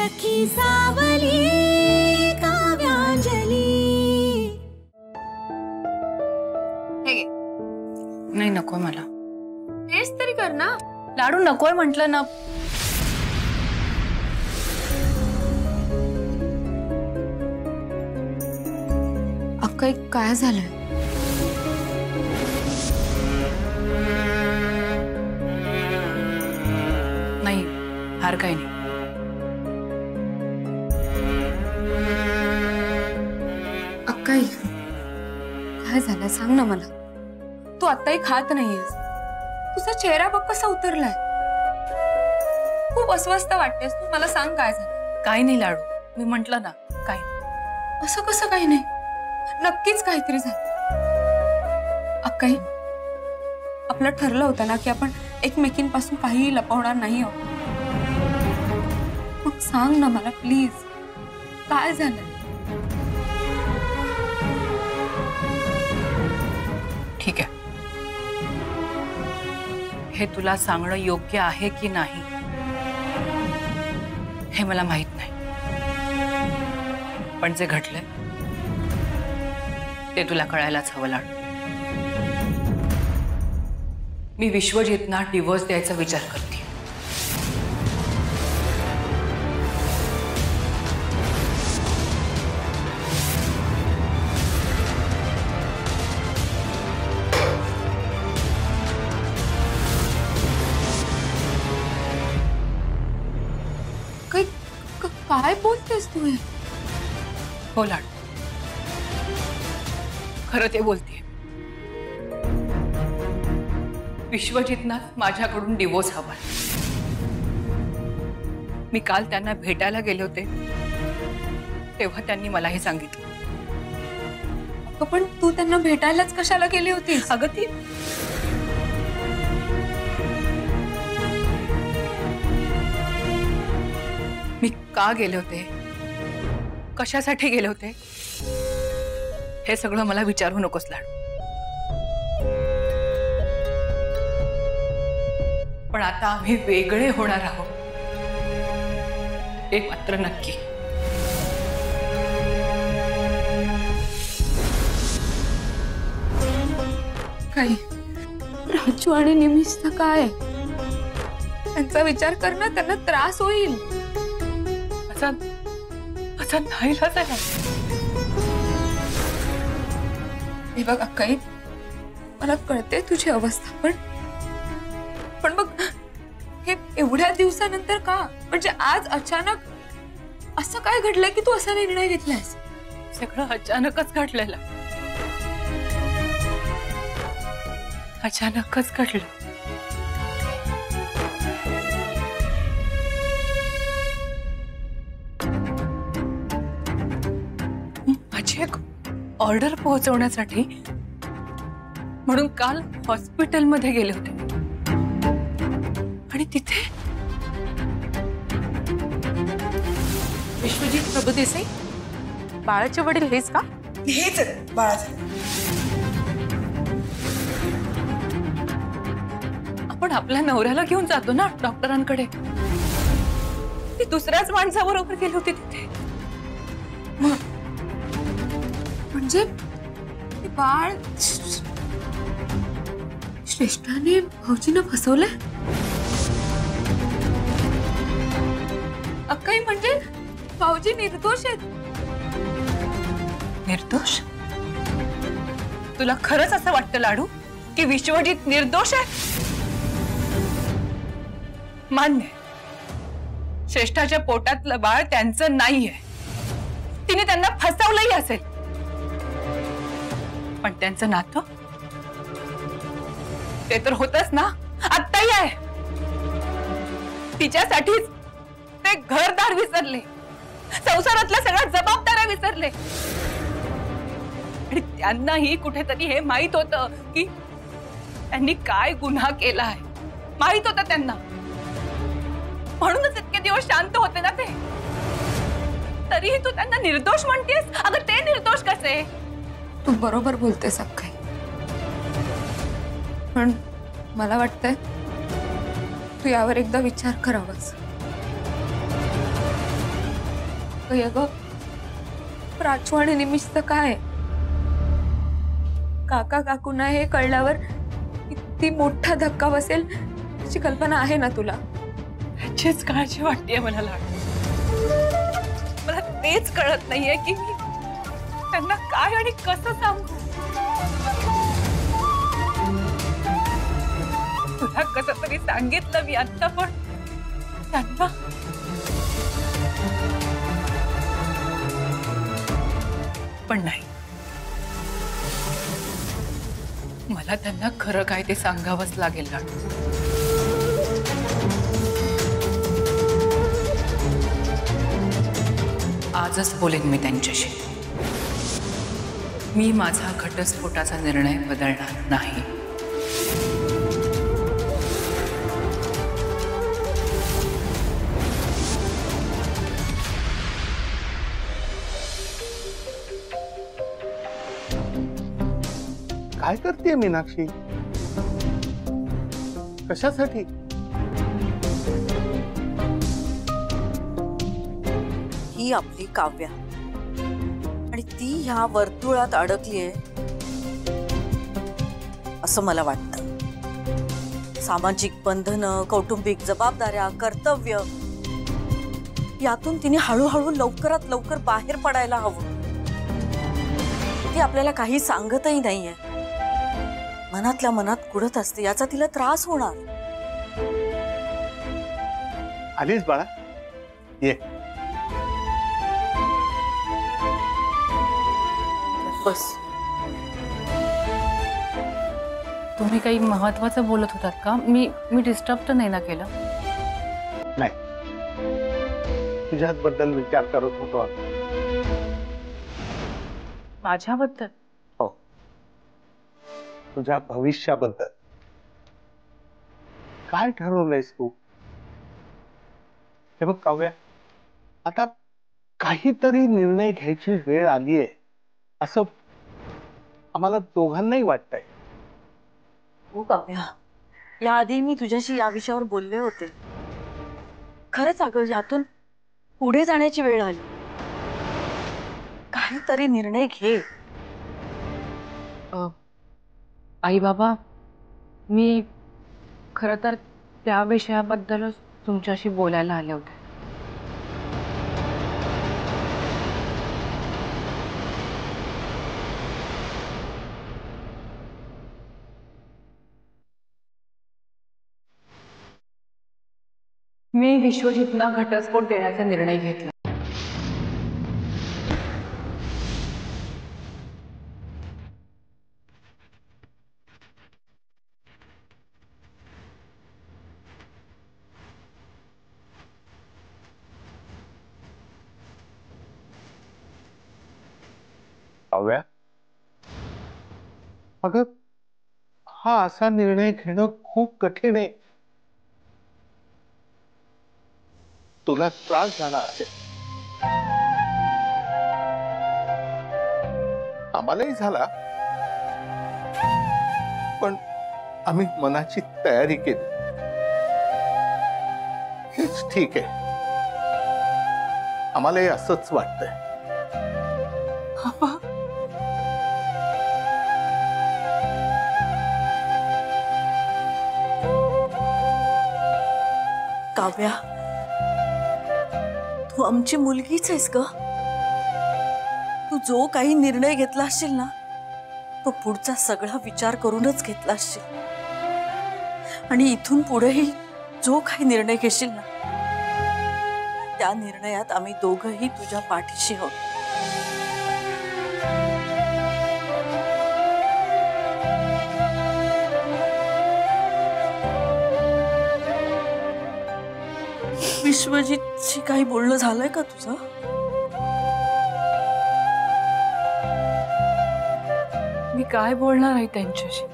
सखी सावली काव्यांजली। नाही नकोय मला। हेच तरी कर ना। लाडू नकोय म्हटलं ना। अक्का काय झालंय? नाही फार काही नाही। अक्का काय झालं सांग ना मला। तू आत्ताही खात नाहीयेस, तुझा चेहरा बघ कसा उतरलाय, खूप अस्वस्थ वाटतेस तू। मला सांग काय झालं? काही नाही लाडू, मी म्हंटल ना काही नाही। असं कसं काही नाही? नक्कीच काहीतरी झालं। अक्काई आपलं ठरलं होतं ना की आपण एकमेकींपासून काहीही लपवणार नाही आहोत। मग सांग ना मला प्लीज, काय झालं? ठीक आहे, हे तुला सांगणं योग्य आहे की नाही हे मला माहित नाही, पण जे घडलंय ते तुला कळायलाच हवं लाडू। मी विश्वजितना डिवोर्स द्यायचा विचार करते। काय बोलतेस तू? हो लाडू, खरं ते बोलते। विश्वजितना माझ्याकडून डिवोर्स हवा। मी काल त्यांना भेटायला गेले होते तेव्हा त्यांनी मला हे सांगितलं। पण तू त्यांना भेटायलाच कशाला गेली होतीस? अगं ती मी का गेले होते, कशासाठी गेले होते हे सगळं मला विचारू नकोस लाडू। पण आता आम्ही वेगळे होणार आहोत हे मात्र नक्की। काही राजू आणि निमिषचा काय? त्यांचा विचार कर ना, त्यांना त्रास होईल। असं नाहीलाच आहे। हे बघ अक्काई, मला कळते तुझी अवस्था, पण बघ हे एवढ्या दिवसानंतर का? म्हणजे आज अचानक असं काय घडलंय की तू असा निर्णय घेतलायस? सगळं अचानकच घडलेलं, अचानकच घडलं। माझी एक ऑर्डर पोहोचवण्यासाठी म्हणून काल हॉस्पिटलमध्ये गेले होते आणि तिथे विश्वजित प्रभुदेसाई, बाळाचे वडील हेच का? हेच बाळाचं। आपण आपल्या नवऱ्याला घेऊन जातो ना डॉक्टरांकडे, ती दुसऱ्याच माणसाबरोबर गेली होती तिथे। म्हणजे बाळ श्रेष्ठाने भाऊजींना फसवलंय? अक्काई म्हणजे भाऊजी निर्दोष आहेत? निर्दोष? तुला खरंच असं वाटतं लाडू की विश्वजित निर्दोष आहे? मान्य, श्रेष्ठाच्या पोटातलं बाळ त्यांचं नाहीये, तिने त्यांना फसवलंही असेल, पण त्यांचं नातं ते तर होतच ना, आत्ताही आहे। तिच्यासाठीच ते घरदार विसरले, संसारातल्या सगळ्या जबाबदाऱ्या विसरले, आणि त्यांनाही कुठेतरी हे माहित होतं की त्यांनी काय गुन्हा केला आहे, माहित होतं त्यांना, म्हणूनच इतके दिवस शांत होते ना ते। तरीही तू त्यांना निर्दोष म्हणतेस? अगं ते निर्दोष कसे? तू बरोबर बोलतेस अक्काई, पण मला वाटतंय तू यावर एकदा विचार करावास। अगं अगं, प्राचू आणि निमिषचं काय? काका काकूंना हे कळल्यावर किती मोठा धक्का बसेल याची कल्पना आहे ना तुला? त्याचीच काळजी वाटतेय मला लाड. मला तेच कळत नाहीये की मी त्यांना काय आणि कसं सांगू. तुला कसं तरी सांगितलं मी आता, पण त्यांना पण नाही. मला त्यांना खरं काय ते सांगावंच लागेल लाड. आजच बोलेन मी त्यांच्याशी. मी माझा घटस्फोटाचा निर्णय बदलणार नाही. काय करते मीनाक्षी? कशासाठी? ही आपली काव्या आणि ती ह्या वर्तुळात अडकलीये असं मला वाटतं. सामाजिक बंधनं, कौटुंबिक जबाबदाऱ्या, कर्तव्य यातून तिने हळूहळू लवकरात लवकर बाहेर पडायला हवं. ती आपल्याला काही सांगतही नाहीये. मनातल्या मनात कुढत असते. याचा तिला त्रास होणार. आलीस बाळा? ये. बस. तुम्ही काही महत्वाचं बोलत होतात का? मी डिस्टर्ब तर नाही ना केलं? नाही, तुझ्याबद्दल विचार करत होतो. माझ्याबद्दल? हो, तुझ्या भविष्याबद्दल. काय ठरवलंयस तू? हे बघ काव्या, आता काहीतरी निर्णय घ्यायची वेळ आलीये असं आम्हाला दोघांनाही वाटतंय. हो काव्या, याआधी मी तुझ्याशी या विषयावर बोलले होते. खरंच अगं, यातून पुढे जाण्याची वेळ आली. काहीतरी निर्णय घे. आई बाबा, मी खरं तर त्या विषयाबद्दलच तुमच्याशी बोलायला आले होते. मी विश्वजितना घटस्फोट देण्याचा निर्णय घेतला. काव्या, अगं हा असा निर्णय घेणं खूप कठीण आहे. तुला त्रास झाला असेल, आम्हालाही झाला, पण आम्ही मनाची तयारी केली. हेच ठीक आहे. आम्हालाही असंच वाटतंय. काव्या, तू आमची मुलगीच आहेस ग. तू जो काही निर्णय घेतला असशील ना, तो पुढचा सगळा विचार करूनच घेतला असशील. आणि इथून पुढेही जो काही निर्णय घेशील ना, त्या निर्णयात आम्ही दोघंही तुझ्या पाठीशी आहोत. विश्वजितशी काही बोलणं झालंय का तुझं? मी काय बोलणार आहे त्यांच्याशी?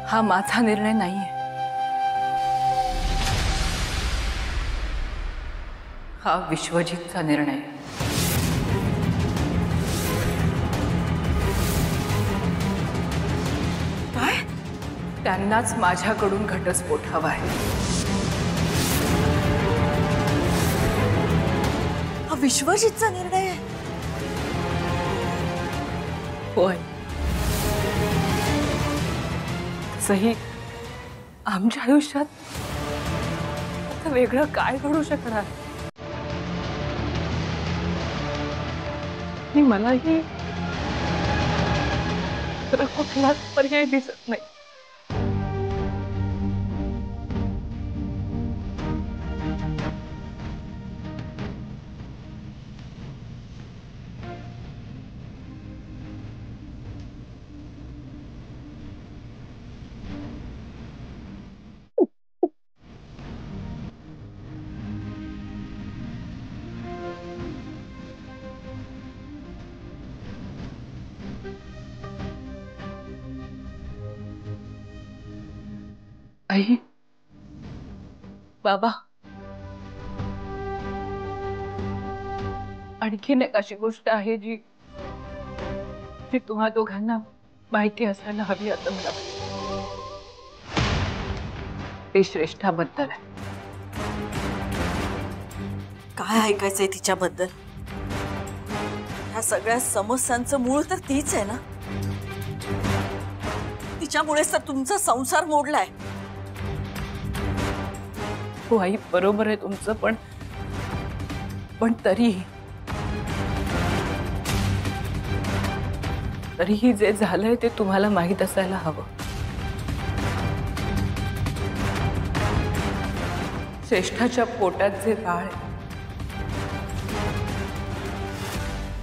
हा माझा निर्णय नाहीये. हा विश्वजितचा निर्णय. काय? त्यांनाच माझ्याकडून घटस्फोट हवाय. हा विश्वजितचा निर्णय आहे? होय, तसंही आमच्या आयुष्यात आता वेगळं काय घडू शकणार? आणि मलाही तर कुठलाच पर्याय दिसत नाही. आई, बाबा, आणखीन एक अशी गोष्ट आहे जी जी तुम्हा दोघांना माहिती असायला हवी असं मला वाटतं. ते श्रेष्ठाबद्दल आहे. काय ऐकायचंय तिच्याबद्दल? ह्या सगळ्या समस्यांचं मूळ तर तीच आहे ना. तिच्यामुळेच तर तुमचा संसार मोडलाय. हो आई, बरोबर आहे तुमचं, पण तरीही जे झालंय ते तुम्हाला माहित असायला हवं. श्रेष्ठाच्या पोटात जे बाळ आहे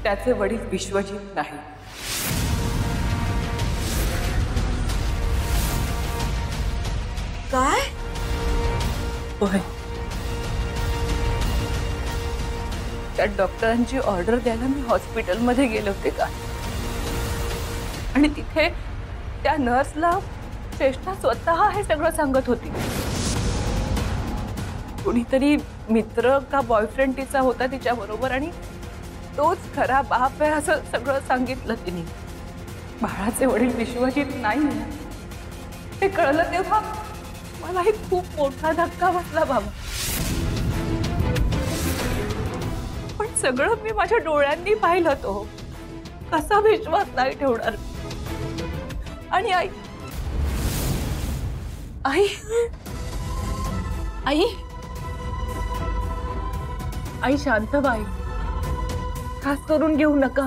त्याचे वडील विश्वजित नाही. काय? होय, त्या डॉक्टरांची ऑर्डर द्यायला मी हॉस्पिटलमध्ये गेले होते का, आणि तिथे त्या नर्सला श्रेष्ठा स्वतः हे सगळं सांगत होती. कुणीतरी मित्र का बॉयफ्रेंड तिचा होता तिच्या बरोबर, आणि तोच खरा बाप आहे असं सगळं सांगितलं तिने. बाळाचे वडील विश्वजित नाही हे कळलं तेव्हा मलाही खूप मोठा धक्का बसला बाबा. पण सगळं मी माझ्या डोळ्यांनी पाहिलं. तो कसा विश्वास नाही ठेवणार? आणि आई आई आई आई शांत बाई, त्रास करून घेऊ नका.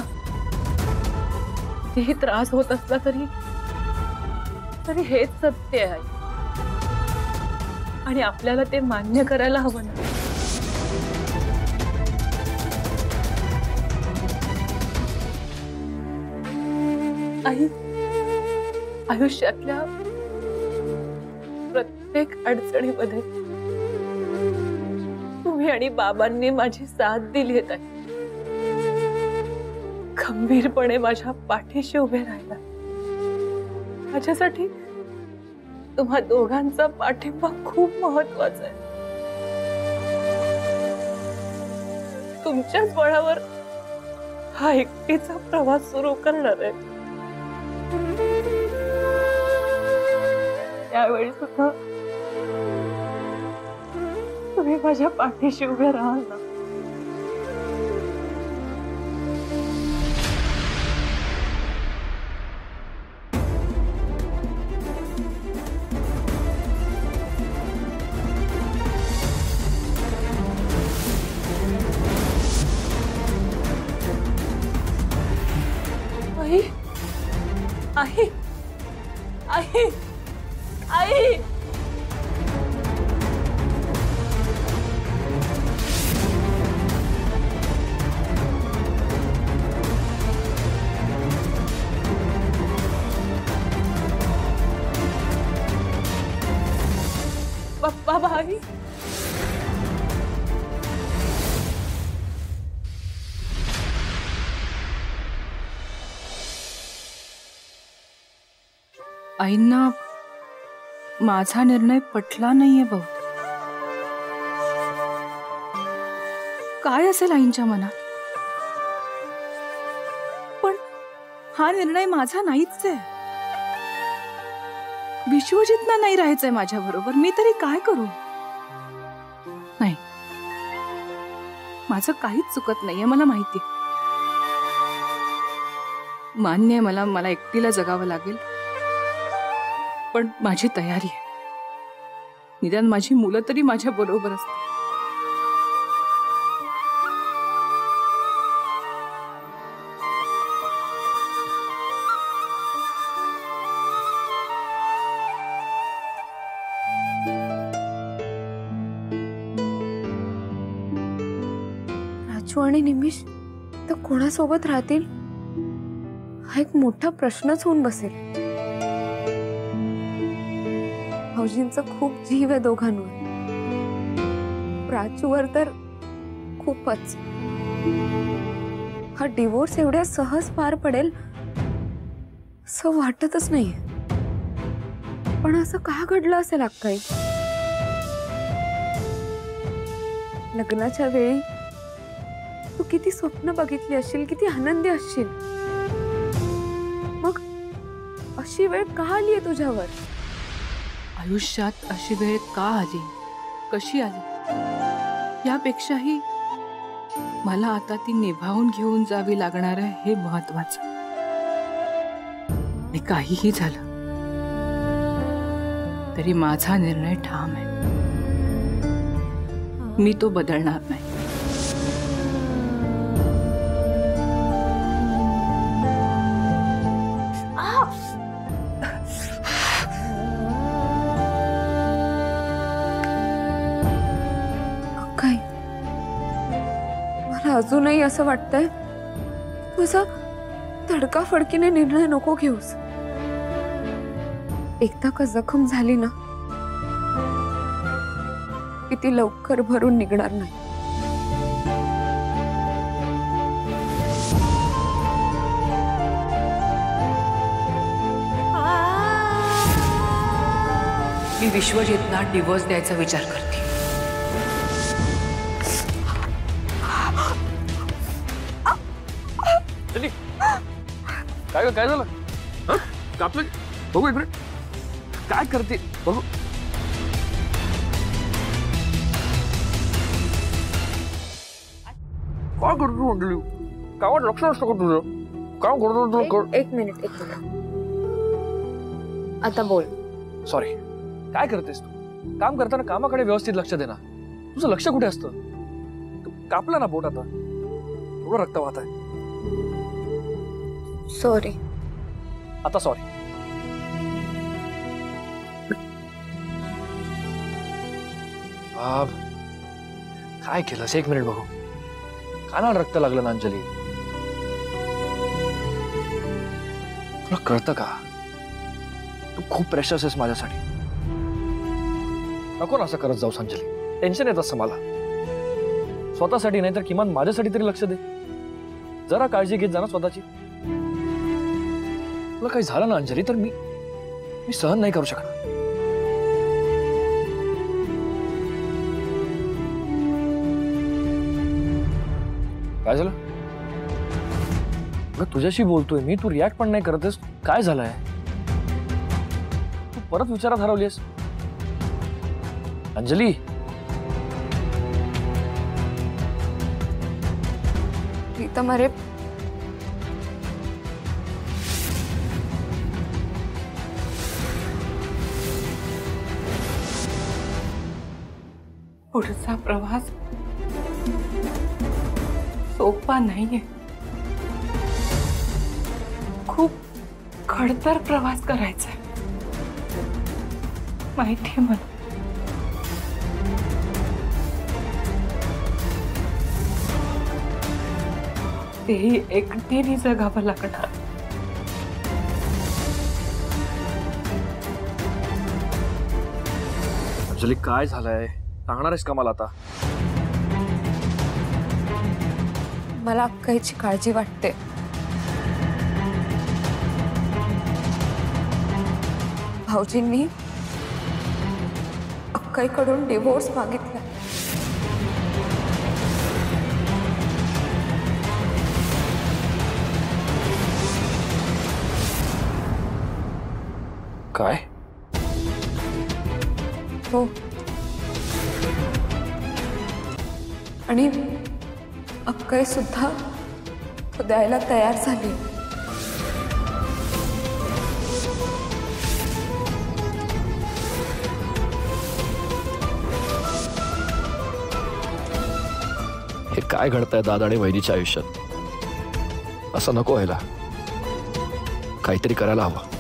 कितीही त्रास होत असला तरी हेच सत्य आहे, आणि आपल्याला ते मान्य करायला हवं ना. आई, आयुष्यातल्या प्रत्येक अडचणीमध्ये तुम्ही आणि बाबांनी माझी साथ दिली आहे. खंबीरपणे माझ्या पाठीशी उभे राहिला. माझ्यासाठी तुम्हा दोघांचा पाठिंबा खूप महत्वाचा आहे. तुमच्याच बळावर हा एकटीचा प्रवास सुरू करणार आहे. त्यावेळी सुद्धा तुम्ही माझ्या पाठीशी उभे राहाल ना. आई, आई, आई, आई. बाबा, आई. आईंना माझा निर्णय पटला नाहीये भाऊ. काय असेल आईंच्या मनात? पण हा निर्णय माझा नाहीच आहे. विश्वजितना नाही राहायचंय माझ्या बरोबर. मी तरी काय करू? नाही, माझं काहीच चुकत नाहीये, मला माहिती. मान्य आहे, मला एकटीला जगावं लागेल, पण माझी तयारी आहे. निदान माझी मुलं तरी माझ्या बरोबर असतात. राजू आणि निमिष तर कोणासोबत राहतील हा एक मोठा प्रश्नच होऊन बसेल. भाऊजींचा खूप जीव आहे दोघांवर, राजूवर तर खूपच. हा डिवोर्स एवढ्या सहज पार पडेल असं वाटतच नाही. पण असं का घडलं असेल अक्काई? लग्नाच्या वेळी तू किती स्वप्न बघितली असशील, किती आनंदी असशील, मग अशी वेळ का आलीये तुझ्यावर? आयुष्यात अशी वेळ का आली, कशी आली, यापेक्षाही मला आता ती निभावून घेऊन जावी लागणार आहे हे महत्वाचं. आणि काहीही झालं तरी माझा निर्णय ठाम आहे. मी तो बदलणार नाही. काय मला अजूनही असं वाटतंय तुझा तडकाफडकीने निर्णय नको घेऊस. एकदा का जखम झाली ना की ती लवकर भरून निघणार नाही. मी विश्वजितना डिवोर्स द्यायचा विचार करते. काय झालं? कापलं? बघू इकडे काय करते बघू. काय करतो म्हटली? कामात लक्ष नसतं का तुझं? काम करतो. एक मिनिट. आता बोल. सॉरी. काय करतेस तू? काम करताना कामाकडे व्यवस्थित लक्ष दे ना. तुझं लक्ष कुठे असतं? तू कापला ना बोट, आता एवढं रक्त वाहत आहे. सॉरी. आता सॉरी. बाब काय केलंस? एक मिनिट बघू. कानाला रक्त लागलं ना अंजली? तुला कळतं का? तू खूप प्रेशस आहेस माझ्यासाठी. नको ना असं करत जाऊस अंजली. टेन्शन येत असतं मला. स्वतःसाठी नाही तर किमान माझ्यासाठी तरी लक्ष दे. जरा काळजी घेत जा ना स्वतःची. तुला काही झालं ना अंजली तर मी सहन नाही करू शकणार. काय झालं? तुझ्याशी बोलतोय मी, तू रिॲक्ट पण नाही करतेस. काय झालंय? तू परत विचारात हरवलीस अंजली. प्रीतम, अरे पुढचा प्रवास सोपा नाहीये. खूप खडतर प्रवास करायचा आहे, माहितीये मला. तेही एकटीने जगावं लागणार. अंजली काय झालंय? सांगणार आहेस का मला आता? मला अक्काईची काळजी वाटते. भाऊजींनी अक्काईकडून डिवोर्स मागितला. काय? हो. आणि अक्कई सुद्धा द्यायला तयार झाली. हे काय घडतंय दादा आणि वहिनीच्या आयुष्यात? असं नको व्हायला. काहीतरी करायला हवं.